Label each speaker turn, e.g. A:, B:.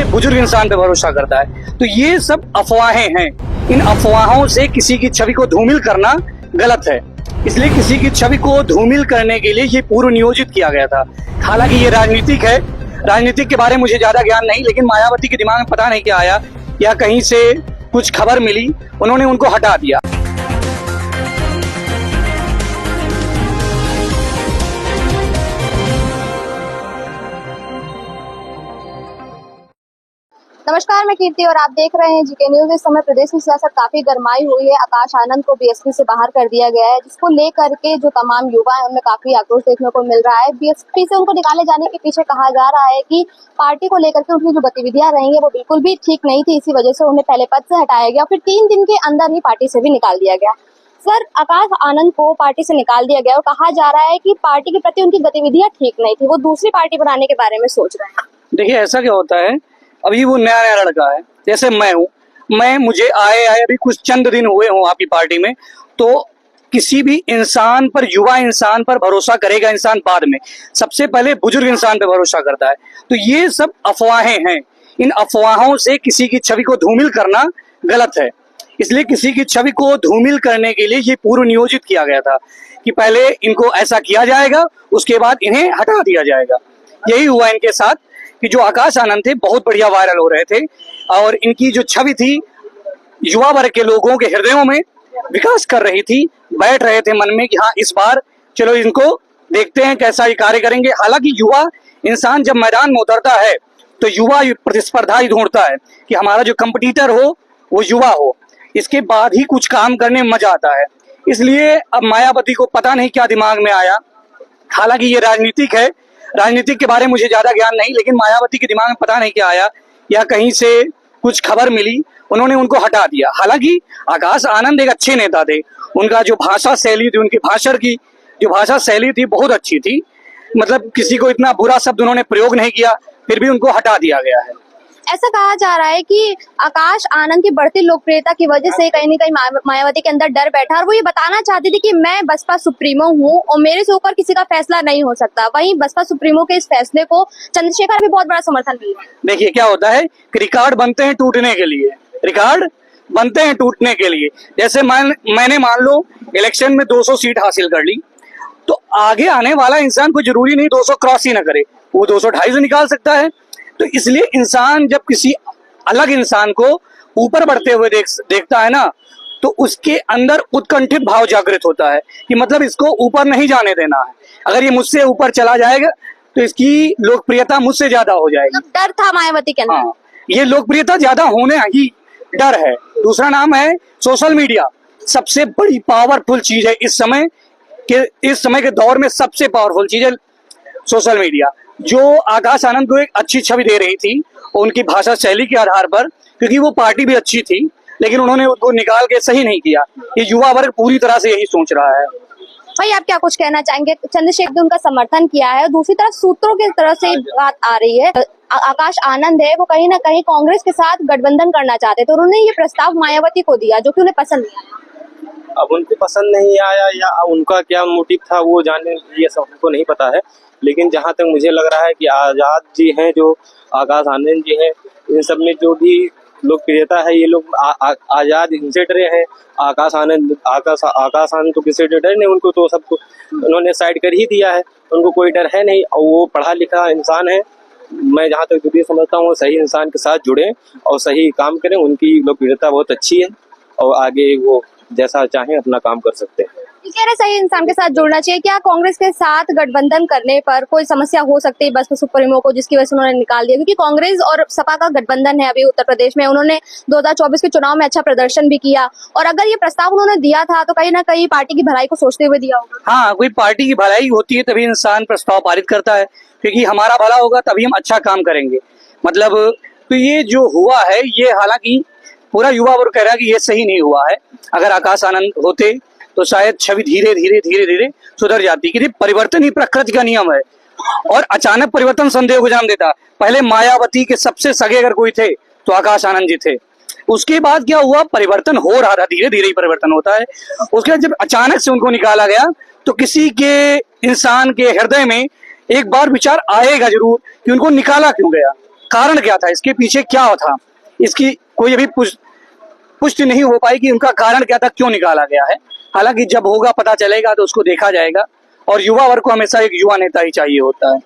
A: सबसे बुजुर्ग इंसान पे भरोसा करता है। तो ये सब अफवाहें हैं। इन अफवाहों से किसी की छवि को धूमिल करना गलत है। इसलिए किसी की छवि को धूमिल करने के लिए ये पूर्व नियोजित किया गया था। हालांकि ये राजनीतिक है, राजनीतिक के बारे में मुझे ज्यादा ज्ञान नहीं, लेकिन मायावती के दिमाग में पता नहीं क्या आया या कहीं से कुछ खबर मिली, उन्होंने उनको हटा दिया।
B: नमस्कार, मैं कीर्ति और आप देख रहे हैं जीके न्यूज। इस समय प्रदेश की सियासत काफी गरमाई हुई है। आकाश आनंद को बीएसपी से बाहर कर दिया गया है, जिसको लेकर के जो तमाम युवा हैं उनमें काफी आक्रोश देखने को मिल रहा है। बीएसपी से उनको निकाले जाने के पीछे कहा जा रहा है कि पार्टी को लेकर के उनकी जो गतिविधियां रहेंगी वो बिल्कुल भी ठीक नहीं थी, इसी वजह से उन्हें पहले पद से हटाया गया, फिर 3 दिन के अंदर ही पार्टी से भी निकाल दिया गया। सर, आकाश आनंद को पार्टी से निकाल दिया गया और कहा जा रहा है कि पार्टी के प्रति उनकी गतिविधियां ठीक नहीं थी, वो दूसरी पार्टी बनाने के बारे में सोच रहे हैं।
A: देखिए, ऐसा क्या होता है, अभी वो नया नया लड़का है, जैसे मैं हूँ, मुझे आए अभी कुछ चंद दिन हुए हों आपकी पार्टी में, तो किसी भी इंसान पर, युवा इंसान पर भरोसा करेगा इंसान बाद में। सबसे पहले बुजुर्ग इंसान पर भरोसा करता है। तो ये सब अफवाहें हैं। इन अफवाहों से किसी की छवि को धूमिल करना गलत है। इसलिए किसी की छवि को धूमिल करने के लिए ये पूर्व नियोजित किया गया था कि पहले इनको ऐसा किया जाएगा, उसके बाद इन्हें हटा दिया जाएगा। यही हुआ इनके साथ कि जो आकाश आनंद थे बहुत बढ़िया वायरल हो रहे थे और इनकी जो छवि थी युवा वर्ग के लोगों के हृदयों में विकास कर रही थी। बैठ रहे थे मन में कि हाँ, इस बार चलो इनको देखते हैं कैसा ये कार्य करेंगे। हालांकि युवा इंसान जब मैदान में उतरता है तो युवा प्रतिस्पर्धा ही ढूंढता है कि हमारा जो कंपटीटर हो वो युवा हो, इसके बाद ही कुछ काम करने में मजा आता है। इसलिए अब मायावती को पता नहीं क्या दिमाग में आया। हालांकि ये राजनीतिक है, राजनीतिक के बारे में मुझे ज्यादा ज्ञान नहीं, लेकिन मायावती के दिमाग में पता नहीं क्या आया या कहीं से कुछ खबर मिली, उन्होंने उनको हटा दिया। हालांकि आकाश आनंद एक अच्छे नेता थे। उनका जो भाषा शैली थी, उनकी भाषण की जो भाषा शैली थी बहुत अच्छी थी। मतलब किसी को इतना बुरा शब्द उन्होंने प्रयोग नहीं किया, फिर भी उनको हटा दिया गया है।
B: ऐसा कहा जा रहा है कि आकाश आनंद की बढ़ती लोकप्रियता की वजह से कहीं न कहीं मायावती के अंदर डर बैठा और वो ये बताना चाहती थी कि मैं बसपा सुप्रीमो हूँ और मेरे से ऊपर किसी का फैसला नहीं हो सकता। वहीं बसपा सुप्रीमो के इस फैसले को चंद्रशेखर भी बहुत बड़ा समर्थन मिला है।
A: देखिए क्या होता है कि रिकॉर्ड बनते हैं टूटने के लिए, रिकॉर्ड बनते हैं टूटने के लिए। जैसे मैंने मान लो इलेक्शन में 200 सीट हासिल कर ली, तो आगे आने वाला इंसान को जरूरी नहीं 200 क्रॉस ही ना करे, वो 200 250 निकाल सकता है। तो इसलिए इंसान जब किसी अलग इंसान को ऊपर बढ़ते हुए देखता है ना, तो उसके अंदर उत्कंठित भाव जागृत होता है कि मतलब इसको ऊपर नहीं जाने देना है। अगर ये मुझसे ऊपर चला जाएगा तो इसकी लोकप्रियता मुझसे ज्यादा हो जाएगी।
B: मतलब डर था मायावती के अंदर।
A: हाँ, ये लोकप्रियता ज्यादा होने ही डर है। दूसरा नाम है सोशल मीडिया। सबसे बड़ी पावरफुल चीज है इस समय के दौर में, सबसे पावरफुल चीज है सोशल मीडिया। जो आकाश आनंद को एक अच्छी छवि दे रही थी उनकी भाषा शैली के आधार पर, क्योंकि वो पार्टी भी अच्छी थी, लेकिन उन्होंने उसको निकाल के सही नहीं किया। ये युवा वर्ग पूरी तरह से यही सोच रहा है।
B: भाई, आप क्या कुछ कहना चाहेंगे? चंद्रशेखर ने उनका समर्थन किया है और दूसरी तरफ सूत्रों की तरफ से बात आ रही है, आकाश आनंद है वो कहीं ना कहीं कांग्रेस के साथ गठबंधन करना चाहते थे, उन्होंने ये प्रस्ताव मायावती को दिया जो कि उन्हें पसंद नहीं आया।
C: अब उनको पसंद नहीं आया या उनका क्या मोटिव था वो जाने, ये सब हमको नहीं पता है। लेकिन जहाँ तक मुझे लग रहा है कि आजाद जी हैं, जो आकाश आनंद जी हैं, इन सब में जो भी लोकप्रियता है ये लोग आजाद इनसे डरे हैं। आकाश आनंद तो किसी से डरे नहीं, उनको तो सबको उन्होंने साइड कर ही दिया है, उनको कोई डर है नहीं। और वो पढ़ा लिखा इंसान है। मैं जहाँ तक जो समझता हूँ सही इंसान के साथ जुड़े और सही काम करें, उनकी लोकप्रियता बहुत अच्छी है और आगे वो जैसा चाहें अपना काम कर सकते हैं।
B: कह रहे सही इंसान के साथ जुड़ना चाहिए। क्या कांग्रेस के साथ गठबंधन करने पर कोई समस्या हो सकती है बसपा सुप्रीमो को, जिसकी वजह से उन्होंने निकाल दिया? क्योंकि कांग्रेस और सपा का गठबंधन है अभी उत्तर प्रदेश में, उन्होंने 2024 के चुनाव में अच्छा प्रदर्शन भी किया और अगर ये प्रस्ताव उन्होंने दिया था तो कहीं ना कहीं पार्टी की भलाई को सोचते हुए दिया होगा।
A: हाँ, कोई पार्टी की भलाई होती है तभी इंसान प्रस्ताव पारित करता है, क्योंकि हमारा भला होगा तभी हम अच्छा काम करेंगे। मतलब तो ये जो हुआ है, ये हालांकि पूरा युवा वर्ग कह रहा है कि ये सही नहीं हुआ है। अगर आकाश आनंद होते तो शायद छवि धीरे धीरे सुधर जाती, क्योंकि परिवर्तन ही प्रकृति का नियम है और अचानक परिवर्तन संदेह को जन्म देता। पहले मायावती के सबसे सगे अगर कोई थे तो आकाश आनंद जी थे। उसके बाद क्या हुआ, परिवर्तन हो रहा था, धीरे धीरे ही परिवर्तन होता है। उसके बाद जब अचानक से उनको निकाला गया तो किसी के इंसान के हृदय में एक बार विचार आएगा जरूर कि उनको निकाला क्यों गया। कारण क्या था, इसके पीछे क्या था, इसकी कोई अभी पुष्टि नहीं हो पाई कि उनका कारण क्या था, क्यों निकाला गया है। हालांकि जब होगा पता चलेगा तो उसको देखा जाएगा। और युवा वर्ग को हमेशा एक युवा नेता ही चाहिए होता है।